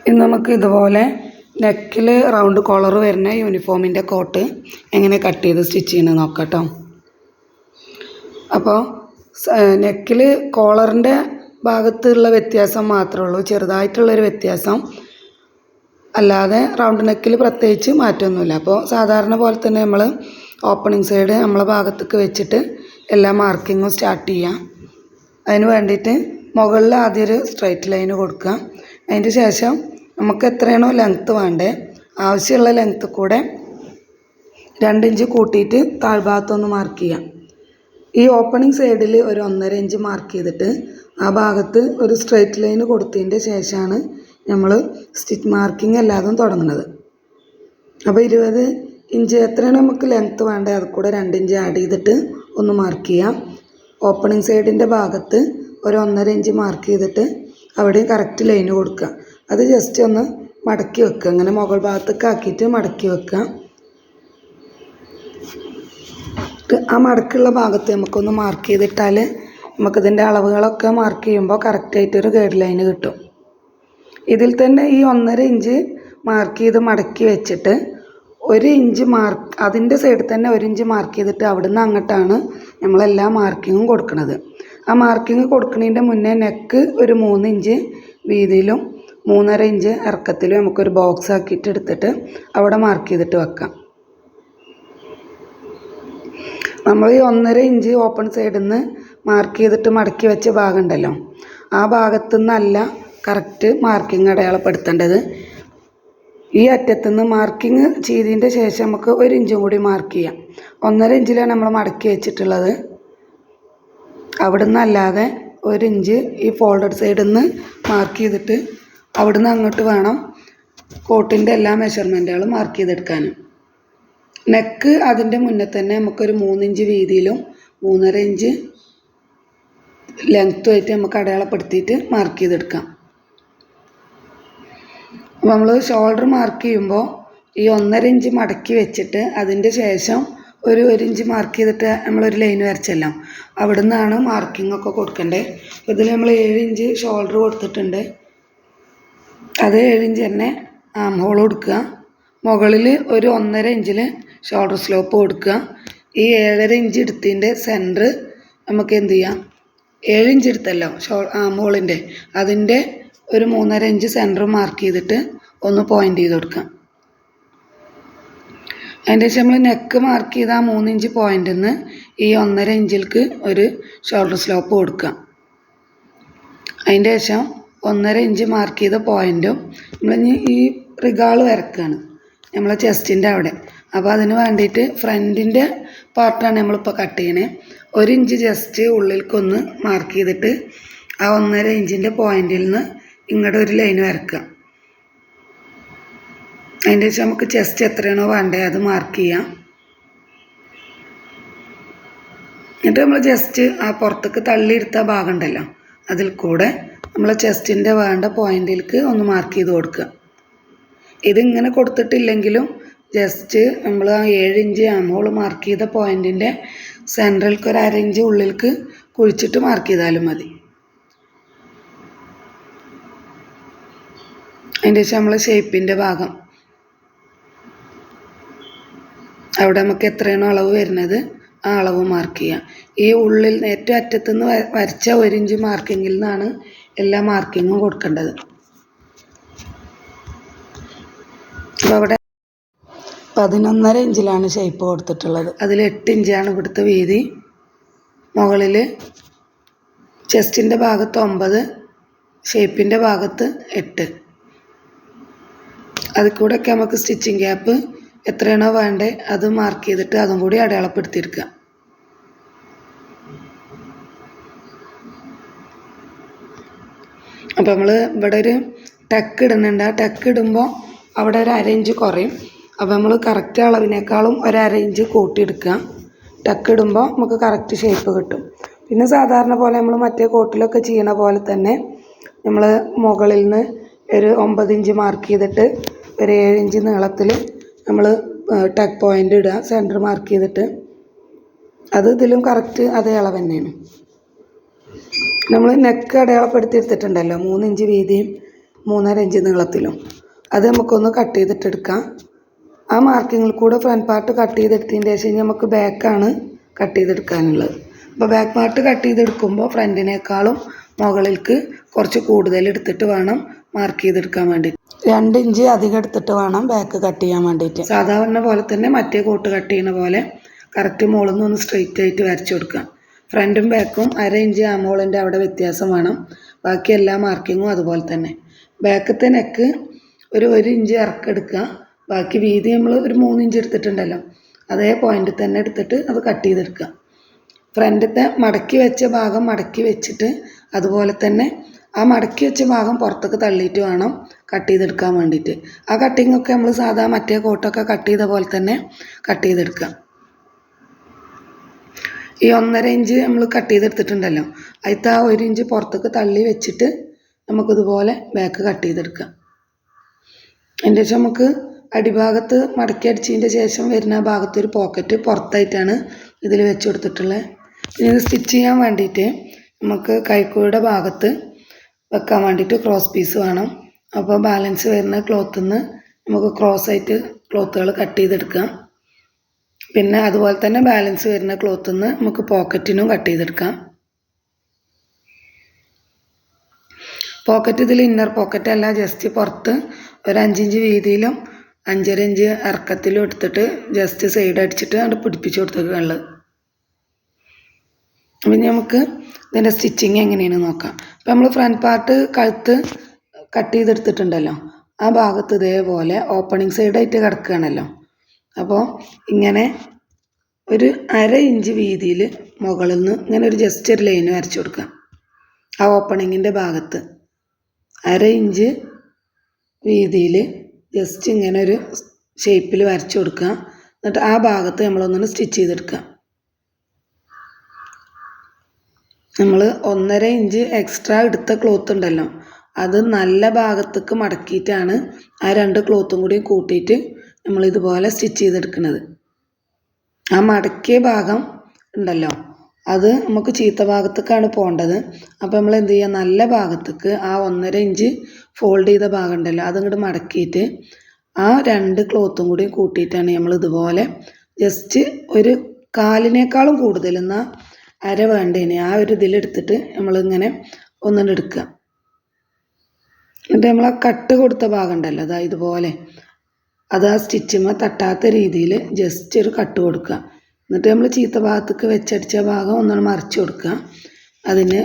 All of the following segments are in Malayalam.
ഇന്ന് നമുക്ക് ഇതുപോലെ നെക്കിൽ റൗണ്ട് കോളർ വരുന്ന യൂണിഫോമിൻ്റെ കോട്ട് എങ്ങനെ കട്ട് ചെയ്ത് സ്റ്റിച്ച് ചെയ്യണമെന്ന് നോക്കാം കേട്ടോ. അപ്പോൾ നെക്കിൽ കോളറിൻ്റെ ഭാഗത്തുള്ള വ്യത്യാസം മാത്രമേ ഉള്ളൂ, ചെറുതായിട്ടുള്ളൊരു വ്യത്യാസം, അല്ലാതെ റൗണ്ട് നെക്കിൽ പ്രത്യേകിച്ച് മാറ്റമൊന്നുമില്ല. അപ്പോൾ സാധാരണ പോലെ തന്നെ നമ്മൾ ഓപ്പണിംഗ് സൈഡ് നമ്മളെ ഭാഗത്തേക്ക് വെച്ചിട്ട് എല്ലാ മാർക്കിങ്ങും സ്റ്റാർട്ട് ചെയ്യാം. അതിന് വേണ്ടിയിട്ട് മുകളിൽ ആദ്യം ഒരു സ്ട്രൈറ്റ് ലൈന് കൊടുക്കുക. അതിൻ്റെ ശേഷം നമുക്ക് എത്രയാണോ ലെങ്ത്ത് വേണ്ടേ ആവശ്യമുള്ള ലെങ്ത്ത് കൂടെ 2 ഇഞ്ച് കൂട്ടിയിട്ട് താഴ്ഭാഗത്തൊന്ന് മാർക്ക് ചെയ്യാം. ഈ ഓപ്പണിംഗ് സൈഡിൽ ഒരു 1.5 ഇഞ്ച് മാർക്ക് ചെയ്തിട്ട് ആ ഭാഗത്ത് ഒരു സ്ട്രൈറ്റ് ലൈന് കൊടുത്തതിൻ്റെ ശേഷമാണ് നമ്മൾ സ്റ്റിച്ച് മാർക്കിങ് എല്ലാതും തുടങ്ങുന്നത്. അപ്പോൾ 20 ഇഞ്ച് എത്രയാണ് നമുക്ക് ലെങ്ത്ത് വേണ്ടത് അത് കൂടെ 2 ഇഞ്ച് ആഡ് ചെയ്തിട്ട് ഒന്ന് മാർക്ക് ചെയ്യാം. ഓപ്പണിംഗ് സൈഡിൻ്റെ ഭാഗത്ത് ഒരു 1.5 ഇഞ്ച് മാർക്ക് ചെയ്തിട്ട് അവിടെയും കറക്റ്റ് ലൈന് കൊടുക്കുക. അത് ജസ്റ്റ് ഒന്ന് മടക്കി വെക്കുക, അങ്ങനെ മുകൾ ഭാഗത്തേക്ക് ആക്കിയിട്ട് മടക്കി വെക്കുക. ആ മടക്കുള്ള ഭാഗത്ത് നമുക്കൊന്ന് മാർക്ക് ചെയ്തിട്ടാൽ നമുക്കിതിൻ്റെ അളവുകളൊക്കെ മാർക്ക് ചെയ്യുമ്പോൾ കറക്റ്റായിട്ടൊരു ഗൈഡ് ലൈന് കിട്ടും. ഇതിൽ തന്നെ ഈ 1.5 ഇഞ്ച് മാർക്ക് ചെയ്ത് മടക്കി വെച്ചിട്ട് 1 ഇഞ്ച് മാർക്ക് അതിൻ്റെ സൈഡിൽ തന്നെ 1 ഇഞ്ച് മാർക്ക് ചെയ്തിട്ട് അവിടുന്ന് അങ്ങോട്ടാണ് നമ്മളെല്ലാ മാർക്കിങ്ങും കൊടുക്കുന്നത്. ആ മാർക്കിങ് കൊടുക്കുന്നതിൻ്റെ മുന്നേ നെക്ക് ഒരു 3 ഇഞ്ച് വീതിയിലും 3.5 ഇഞ്ച് ഇറക്കത്തിലും നമുക്കൊരു ബോക്സ് ആക്കിയിട്ട് എടുത്തിട്ട് അവിടെ മാർക്ക് ചെയ്തിട്ട് വെക്കാം. നമ്മൾ ഈ 1.5 ഇഞ്ച് ഓപ്പൺ സൈഡിൽ നിന്ന് മാർക്ക് ചെയ്തിട്ട് മടക്കി വെച്ച ഭാഗം ഉണ്ടല്ലോ, ആ ഭാഗത്തു നിന്നല്ല കറക്റ്റ് മാർക്കിങ് അടയാളപ്പെടുത്തേണ്ടത്. ഈ അറ്റത്തുനിന്ന് മാർക്കിങ് ചെയ്തതിൻ്റെ ശേഷം നമുക്ക് 1 ഇഞ്ചും കൂടി മാർക്ക് ചെയ്യാം. 1.5 ഇഞ്ചിലാണ് നമ്മൾ മടക്കി വെച്ചിട്ടുള്ളത്. അവിടെ നിന്നല്ലാതെ 1 ഇഞ്ച് ഈ ഫോൾഡഡ് സൈഡിൽ നിന്ന് മാർക്ക് ചെയ്തിട്ട് അവിടുന്ന് അങ്ങോട്ട് വേണം കോട്ടിൻ്റെ എല്ലാ മെഷർമെൻറ്റുകളും മാർക്ക് ചെയ്തെടുക്കാനും. നെക്ക് അതിൻ്റെ മുന്നേ തന്നെ നമുക്കൊരു 3 ഇഞ്ച് വീതിയിലും 3.5 ഇഞ്ച് ലെങ്ത്തുമായിട്ട് നമുക്ക് അടയാളപ്പെടുത്തിയിട്ട് മാർക്ക് ചെയ്തെടുക്കാം. അപ്പോൾ നമ്മൾ ഷോൾഡർ മാർക്ക് ചെയ്യുമ്പോൾ ഈ 1.5 ഇഞ്ച് മടക്കി വെച്ചിട്ട് അതിൻ്റെ ശേഷം ഒരു 1 ഇഞ്ച് മാർക്ക് ചെയ്തിട്ട് നമ്മളൊരു ലൈൻ വരച്ചല്ലോ, അവിടെ നിന്നാണ് മാർക്കിംഗ് ഒക്കെ കൊടുക്കേണ്ടത്. അപ്പോൾ ഇതിൽ നമ്മൾ 7 ഇഞ്ച് ഷോൾഡർ കൊടുത്തിട്ടുണ്ട്, അത് 7 ഇഞ്ച് തന്നെ ആം ഹോൾ കൊടുക്കുക. മുകളിൽ ഒരു 1.5 ഇഞ്ചിൽ ഷോൾഡർ സ്ലോപ്പ് കൊടുക്കുക. ഈ 7.5 ഇഞ്ച് എടുത്തതിൻ്റെ സെൻറ്റർ നമുക്ക് എന്ത് ചെയ്യാം, 7 ഇഞ്ച് എടുത്തല്ലോ ആം ഹോളിൻ്റെ, അതിൻ്റെ ഒരു 3.5 ഇഞ്ച് സെൻറ്റർ മാർക്ക് ചെയ്തിട്ട് ഒന്ന് പോയിൻ്റ് ചെയ്ത് കൊടുക്കാം. അതിൻ്റെ ശേഷം നമ്മൾ നെക്ക് മാർക്ക് ചെയ്ത ആ 3 ഇഞ്ച് പോയിൻ്റിൽ നിന്ന് ഈ 1.5 ഇഞ്ചിലേക്ക് ഒരു ഷോൾഡർ സ്ലോപ്പ് കൊടുക്കുക. അതിൻ്റെ ശേഷം 1.5 ഇഞ്ച് മാർക്ക് ചെയ്ത പോയിൻറ്റും നമ്മളിനി ഈ റിഗാൾ വരക്കുകയാണ് നമ്മളെ ചെസ്റ്റിൻ്റെ അവിടെ. അപ്പോൾ അതിന് വേണ്ടിയിട്ട് ഫ്രണ്ടിൻ്റെ പാർട്ടാണ് നമ്മളിപ്പോൾ കട്ട് ചെയ്യണേ. 1 ഇഞ്ച് ജസ്റ്റ് ഉള്ളിലേക്കൊന്ന് മാർക്ക് ചെയ്തിട്ട് ആ 1.5 ഇഞ്ചിൻ്റെ പോയിൻറ്റിൽ നിന്ന് ഇങ്ങോട്ട് ഒരു ലൈൻ വരക്കുക. അതിൻ്റെ ശേഷം നമുക്ക് ചെസ്റ്റ് എത്രയാണോ വേണ്ടത് അത് മാർക്ക് ചെയ്യാം. എന്നിട്ട് നമ്മൾ ജസ്റ്റ് ആ പുറത്തേക്ക് തള്ളിയെടുത്ത ഭാഗം ഉണ്ടല്ലോ അതിൽ കൂടെ നമ്മൾ ചെസ്റ്റിൻ്റെ വേണ്ട പോയിൻറ്റിലേക്ക് ഒന്ന് മാർക്ക് ചെയ്ത് കൊടുക്കുക. ഇതിങ്ങനെ കൊടുത്തിട്ടില്ലെങ്കിലും ജസ്റ്റ് നമ്മൾ ആ 7 ഇഞ്ച് ആമോൾ മാർക്ക് ചെയ്ത പോയിൻറ്റിൻ്റെ സെൻട്രലിലേക്ക് ഒരു 1/2 ഇഞ്ച് ഉള്ളിലേക്ക് കുഴിച്ചിട്ട് മാർക്ക് ചെയ്താലും മതി. അതിൻ്റെ ശേഷം നമ്മൾ ഷേപ്പിൻ്റെ ഭാഗം അവിടെ നമുക്ക് എത്രയാണോ അളവ് വരുന്നത് ആ അളവ് മാർക്ക് ചെയ്യാം. ഈ ഉള്ളിൽ ഏറ്റവും അറ്റത്തുനിന്ന് വരച്ച 1 ഇഞ്ച് മാർക്കിങ്ങിൽ നിന്നാണ് എല്ലാ മാർക്കിങ്ങും കൊടുക്കേണ്ടത്. അപ്പോൾ അവിടെ 11.5 ഇഞ്ചിലാണ് ഷേപ്പ് കൊടുത്തിട്ടുള്ളത്. അതിൽ 8 ഇഞ്ചാണ് ഇവിടുത്തെ വീതി. മുകളിൽ ചെസ്റ്റിൻ്റെ ഭാഗത്ത് 9, ഷേപ്പിൻ്റെ ഭാഗത്ത് 8. അതിൽ കൂടെയൊക്കെ നമുക്ക് സ്റ്റിച്ചിങ് ഗ്യാപ്പ് എത്രയാണോ വേണ്ടത് അത് മാർക്ക് ചെയ്തിട്ട് അതും കൂടി അടയാളപ്പെടുത്തിയെടുക്കുക. അപ്പോൾ നമ്മൾ ഇവിടെ ഒരു ടക്ക് ഇടുന്നുണ്ട്. ആ ടക്ക് ഇടുമ്പോൾ അവിടെ ഒരു 1/2 ഇഞ്ച് കുറയും. അപ്പോൾ നമ്മൾ കറക്റ്റ് അളവിനേക്കാളും ഒരു 1/2 ഇഞ്ച് കൂട്ടിയെടുക്കുക. ടക്ക് ഇടുമ്പോൾ നമുക്ക് കറക്റ്റ് ഷേപ്പ് കിട്ടും. പിന്നെ സാധാരണ പോലെ നമ്മൾ മറ്റേ കോട്ടിലൊക്കെ ചെയ്യണ പോലെ തന്നെ നമ്മൾ മുകളിൽ നിന്ന് ഒരു 9 ഇഞ്ച് മാർക്ക് ചെയ്തിട്ട് ഒരു 7 ഇഞ്ച് നീളത്തിൽ നമ്മൾ ടക്ക് പോയിൻ്റ് ഇടുക, സെൻറ്റർ മാർക്ക് ചെയ്തിട്ട്. അത് ഇതിലും കറക്റ്റ് അതേ അളവ് തന്നെയാണ്. നമ്മൾ നെക്ക് അടയാളപ്പെടുത്തി എടുത്തിട്ടുണ്ടല്ലോ 3 ഇഞ്ച് വീതിയും 3.5 ഇഞ്ച് നീളത്തിലും. അത് നമുക്കൊന്ന് കട്ട് ചെയ്തിട്ടെടുക്കാം. ആ മാർക്കിങ്ങിൽ കൂടെ ഫ്രണ്ട് പാർട്ട് കട്ട് ചെയ്തെടുത്തതിന് ശേഷം നമുക്ക് ബാക്കാണ് കട്ട് ചെയ്തെടുക്കാനുള്ളത്. അപ്പോൾ ബാക്ക് പാർട്ട് കട്ട് ചെയ്തെടുക്കുമ്പോൾ ഫ്രണ്ടിനേക്കാളും മുകളിലേക്ക് കുറച്ച് കൂടുതൽ എടുത്തിട്ട് വേണം മാർക്ക് ചെയ്തെടുക്കാൻ വേണ്ടിയിട്ട്. 2 ഇഞ്ച് അധികം എടുത്തിട്ട് വേണം ബാക്ക് കട്ട് ചെയ്യാൻ വേണ്ടിയിട്ട്. സാധാരണ പോലെ തന്നെ മറ്റേ കോട്ട് കട്ട് ചെയ്യുന്ന പോലെ കറക്റ്റ് മുകളിൽ നിന്ന് ഒന്ന് സ്ട്രെയിറ്റ് ആയിട്ട് വരച്ചു കൊടുക്കാം. ഫ്രണ്ടും ബാക്കും 1/2 ഇഞ്ച് ആമോളിൻ്റെ അവിടെ വ്യത്യാസം വേണം. ബാക്കി എല്ലാ മാർക്കിങ്ങും അതുപോലെ തന്നെ. ബാക്കത്തെ നെക്ക് ഒരു 1 ഇഞ്ച് ഇറക്കെടുക്കുക. ബാക്കി വീതി നമ്മൾ ഒരു 3 ഇഞ്ച് എടുത്തിട്ടുണ്ടല്ലോ, അതേ പോയിന്റിൽ തന്നെ എടുത്തിട്ട് അത് കട്ട് ചെയ്തെടുക്കുക. ഫ്രണ്ടത്തെ മടക്കി വെച്ച ഭാഗം മടക്കി വെച്ചിട്ട് അതുപോലെ തന്നെ ആ മടക്കി വെച്ച ഭാഗം പുറത്തേക്ക് തള്ളിയിട്ട് വേണം കട്ട് ചെയ്തെടുക്കാൻ വേണ്ടിയിട്ട്. ആ കട്ടിങ്ങൊക്കെ നമ്മൾ സാധാ മറ്റേ കോട്ടൊക്കെ കട്ട് ചെയ്ത പോലെ തന്നെ കട്ട് ചെയ്തെടുക്കുക. ഈ 1.5 ഇഞ്ച് നമ്മൾ കട്ട് ചെയ്തെടുത്തിട്ടുണ്ടല്ലോ, അതിലത്തെ ആ 1 ഇഞ്ച് പുറത്തേക്ക് തള്ളി വെച്ചിട്ട് നമുക്കിതുപോലെ ബാക്ക് കട്ട് ചെയ്തെടുക്കാം. അതിൻ്റെ ശേഷം നമുക്ക് അടിഭാഗത്ത് മടക്കി അടിച്ചതിൻ്റെ ശേഷം വരുന്ന ഭാഗത്തൊരു പോക്കറ്റ് പുറത്തായിട്ടാണ് ഇതിൽ വെച്ച് കൊടുത്തിട്ടുള്ളത്. പിന്നെ ഇത് സ്റ്റിച്ച് ചെയ്യാൻ വേണ്ടിയിട്ട് നമുക്ക് കൈക്കൂടെ ഭാഗത്ത് വെക്കാൻ വേണ്ടിയിട്ട് ക്രോസ് പീസ് വേണം. അപ്പോൾ ബാലൻസ് വരുന്ന ക്ലോത്തിൽ നിന്ന് നമുക്ക് ക്രോസ് ആയിട്ട് ക്ലോത്തുകൾ കട്ട് ചെയ്തെടുക്കാം. പിന്നെ അതുപോലെ തന്നെ ബാലൻസ് വരുന്ന ക്ലോത്തിൽ നിന്ന് നമുക്ക് പോക്കറ്റിനും കട്ട് ചെയ്തെടുക്കാം. പോക്കറ്റ് ഇതിൽ ഇന്നർ പോക്കറ്റ് അല്ല, ജസ്റ്റ് പുറത്ത് ഒരു 5 ഇഞ്ച് വീതിയിലും 5.5 ഇഞ്ച് ഇറക്കത്തിലും എടുത്തിട്ട് ജസ്റ്റ് സൈഡ് അടിച്ചിട്ട് അവിടെ പിടിപ്പിച്ച് കൊടുത്തിട്ടുള്ളത്. പിന്നെ നമുക്ക് ഇതിൻ്റെ സ്റ്റിച്ചിങ് എങ്ങനെയാണ് നോക്കാം. അപ്പോൾ നമ്മൾ ഫ്രണ്ട് പാർട്ട് കഴുത്ത് കട്ട് ചെയ്തെടുത്തിട്ടുണ്ടല്ലോ, ആ ഭാഗത്ത് ഇതേപോലെ ഓപ്പണിങ് സൈഡായിട്ട് കിടക്കുകയാണല്ലോ. അപ്പോൾ ഇങ്ങനെ ഒരു 1/2 ഇഞ്ച് വീതിയിൽ മുകളിൽ നിന്ന് ഇങ്ങനെ ഒരു ജസ്റ്റ് ഒരു ലൈൻ വരച്ചു കൊടുക്കാം. ആ ഓപ്പണിങ്ങിൻ്റെ ഭാഗത്ത് 1/2 ഇഞ്ച് വീതിയിൽ ജസ്റ്റ് ഇങ്ങനെ ഒരു ഷേപ്പിൽ വരച്ചു കൊടുക്കുക. എന്നിട്ട് ആ ഭാഗത്ത് നമ്മളൊന്ന് സ്റ്റിച്ച് ചെയ്തെടുക്കുക. നമ്മൾ 1.5 ഇഞ്ച് എക്സ്ട്രാ എടുത്ത ക്ലോത്ത് ഉണ്ടല്ലോ, അത് നല്ല ഭാഗത്തേക്ക് മടക്കിയിട്ടാണ് ആ 2 ക്ലോത്തും കൂടി കൂട്ടിയിട്ട് നമ്മളിതുപോലെ സ്റ്റിച്ച് ചെയ്തെടുക്കുന്നത്. ആ മടക്കിയ ഭാഗം ഉണ്ടല്ലോ, അത് നമുക്ക് ചീത്ത ഭാഗത്തേക്കാണ് പോകേണ്ടത്. അപ്പോൾ നമ്മൾ എന്ത് ചെയ്യുക, നല്ല ഭാഗത്തേക്ക് ആ 1.5 ഇഞ്ച് ഫോൾഡ് ചെയ്ത ഭാഗം ഉണ്ടല്ലോ, അതിങ്ങോട്ട് മടക്കിയിട്ട് ആ 2 ക്ലോത്തും കൂടി കൂട്ടിയിട്ടാണ് നമ്മളിതുപോലെ ജസ്റ്റ് ഒരു കാലിനേക്കാളും കൂടുതൽ എന്നാൽ അര വേണ്ടേനെ ആ ഒരു ഇതിലെടുത്തിട്ട് നമ്മളിങ്ങനെ ഒന്നിട്ട് എടുക്കുക. എന്നിട്ട് നമ്മൾ ആ കട്ട് കൊടുത്ത ഭാഗം ഉണ്ടല്ലോ, അതാ ഇതുപോലെ അത് ആ സ്റ്റിച്ചുമ്മ തട്ടാത്ത രീതിയിൽ ജസ്റ്റ് ഒരു കട്ട് കൊടുക്കുക. എന്നിട്ട് നമ്മൾ ചീത്ത ഭാഗത്തേക്ക് വെച്ചടിച്ച ഭാഗം ഒന്നാണ് മറിച്ച് കൊടുക്കുക. അതിന്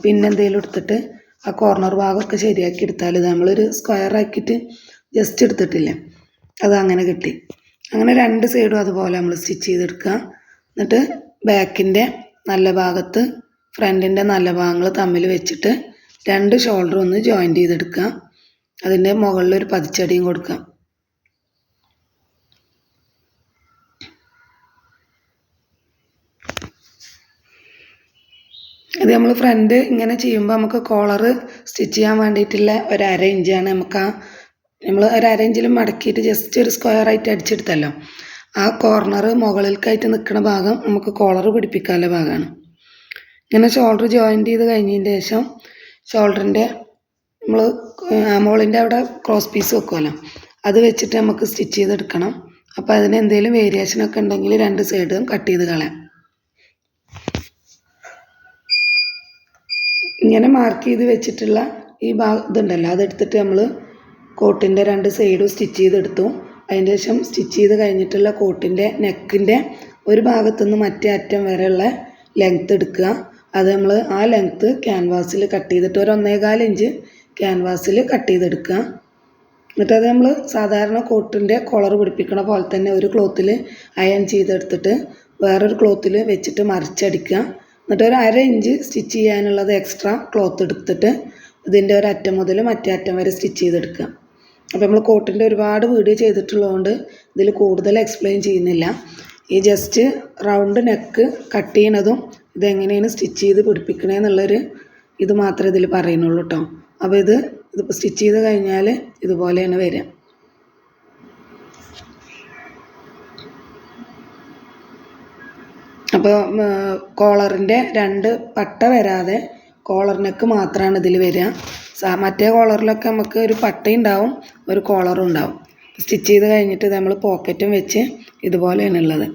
പിന്നെന്തെങ്കിലും എടുത്തിട്ട് ആ കോർണർ ഭാഗമൊക്കെ ശരിയാക്കി എടുത്താൽ ഇത് നമ്മളൊരു സ്ക്വയർ ആക്കിയിട്ട് ജസ്റ്റ് എടുത്തിട്ടില്ലേ, അത് അങ്ങനെ കിട്ടി. അങ്ങനെ 2 സൈഡും അതുപോലെ നമ്മൾ സ്റ്റിച്ച് ചെയ്തെടുക്കുക. എന്നിട്ട് ബാക്കിൻ്റെ നല്ല ഭാഗത്ത് ഫ്രണ്ടിൻ്റെ നല്ല ഭാഗങ്ങൾ തമ്മിൽ വെച്ചിട്ട് 2 ഷോൾഡർ ഒന്ന് ജോയിൻ്റ് ചെയ്തെടുക്കുക. അതിൻ്റെ മുകളിലൊരു പതിച്ചടിയും കൊടുക്കുക. ഇത് നമ്മൾ ഫ്രണ്ട് ഇങ്ങനെ ചെയ്യുമ്പോൾ നമുക്ക് കോളർ സ്റ്റിച്ച് ചെയ്യാൻ വേണ്ടിയിട്ടുള്ള ഒരു 1/2 ഇഞ്ചാണ് നമുക്ക് നമ്മൾ ഒരു 1/2 ഇഞ്ചിലും മടക്കിയിട്ട് ജസ്റ്റ് ഒരു സ്ക്വയർ ആയിട്ട് അടിച്ചെടുത്തല്ലോ, ആ കോർണർ മുകളിലേക്കായിട്ട് നിൽക്കുന്ന ഭാഗം നമുക്ക് കോളർ പിടിപ്പിക്കാനുള്ള ഭാഗമാണ്. ഇങ്ങനെ ഷോൾഡർ ജോയിൻ്റ് ചെയ്ത് കഴിഞ്ഞതിന് ശേഷം ഷോൾഡറിൻ്റെ നമ്മൾ ആമോളിൻ്റെ അവിടെ ക്രോസ് പീസ് വെക്കുമല്ലോ, അത് വെച്ചിട്ട് നമുക്ക് സ്റ്റിച്ച് ചെയ്തെടുക്കണം. അപ്പോൾ അതിന് എന്തെങ്കിലും വേരിയേഷനൊക്കെ ഉണ്ടെങ്കിൽ 2 സൈഡും കട്ട് ചെയ്ത് കളയാം. ഇങ്ങനെ മാർക്ക് ചെയ്ത് വെച്ചിട്ടുള്ള ഈ ഇതുണ്ടല്ലോ, അതെടുത്തിട്ട് നമ്മൾ കോട്ടിൻ്റെ 2 സൈഡും സ്റ്റിച്ച് ചെയ്തെടുത്തു. അതിൻ്റെ ശേഷം സ്റ്റിച്ച് ചെയ്ത് കഴിഞ്ഞിട്ടുള്ള കോട്ടിൻ്റെ നെക്കിൻ്റെ ഒരു ഭാഗത്തുനിന്ന് മറ്റേ അറ്റം വരെയുള്ള ലെങ്ത്ത് എടുക്കുക. അത് നമ്മൾ ആ ലെങ്ത്ത് ക്യാൻവാസിൽ കട്ട് ചെയ്തിട്ട് ഒരു 1.25 ഇഞ്ച് ക്യാൻവാസിൽ കട്ട് ചെയ്തെടുക്കുക. എന്നിട്ട് അത് നമ്മൾ സാധാരണ കോട്ടിൻ്റെ കോളർ പിടിപ്പിക്കണ പോലെ തന്നെ ഒരു ക്ലോത്തിൽ അയൺ ചെയ്തെടുത്തിട്ട് വേറൊരു ക്ലോത്തിൽ വെച്ചിട്ട് മറിച്ചടിക്കുക. എന്നിട്ട് ഒരു 1/2 ഇഞ്ച് സ്റ്റിച്ച് ചെയ്യാനുള്ളത് എക്സ്ട്രാ ക്ലോത്ത് എടുത്തിട്ട് ഇതിൻ്റെ ഒരു അറ്റം മുതൽ മറ്റേ അറ്റം വരെ സ്റ്റിച്ച് ചെയ്തെടുക്കുക. അപ്പോൾ നമ്മൾ കോട്ടിൻ്റെ ഒരുപാട് വീഡിയോ ചെയ്തിട്ടുള്ളതുകൊണ്ട് ഇതിൽ കൂടുതൽ എക്സ്പ്ലെയിൻ ചെയ്യുന്നില്ല. ഈ ജസ്റ്റ് റൗണ്ട് നെക്ക് കട്ട് ചെയ്യണതും ഇതെങ്ങനെയാണ് സ്റ്റിച്ച് ചെയ്ത് പിടിപ്പിക്കണേന്നുള്ളൊരു ഇത് മാത്രമേ ഇതിൽ പറയുന്നുള്ളൂ കേട്ടോ. അപ്പോൾ ഇതിപ്പോൾ സ്റ്റിച്ച് ചെയ്ത് കഴിഞ്ഞാൽ ഇതുപോലെയാണ് വരിക. അപ്പോൾ കോളറിൻ്റെ 2 പട്ട വരാതെ കോളർ നെക്ക് മാത്രമാണ് ഇതിൽ വരിക. മറ്റേ കോളറിലൊക്കെ നമുക്ക് ഒരു പട്ടയും ഉണ്ടാവും, ഒരു കോളറും ഉണ്ടാവും. സ്റ്റിച്ച് ചെയ്ത് കഴിഞ്ഞിട്ട് നമ്മൾ പോക്കറ്റും വെച്ച് ഇതുപോലെയാണ് ഉള്ളത്.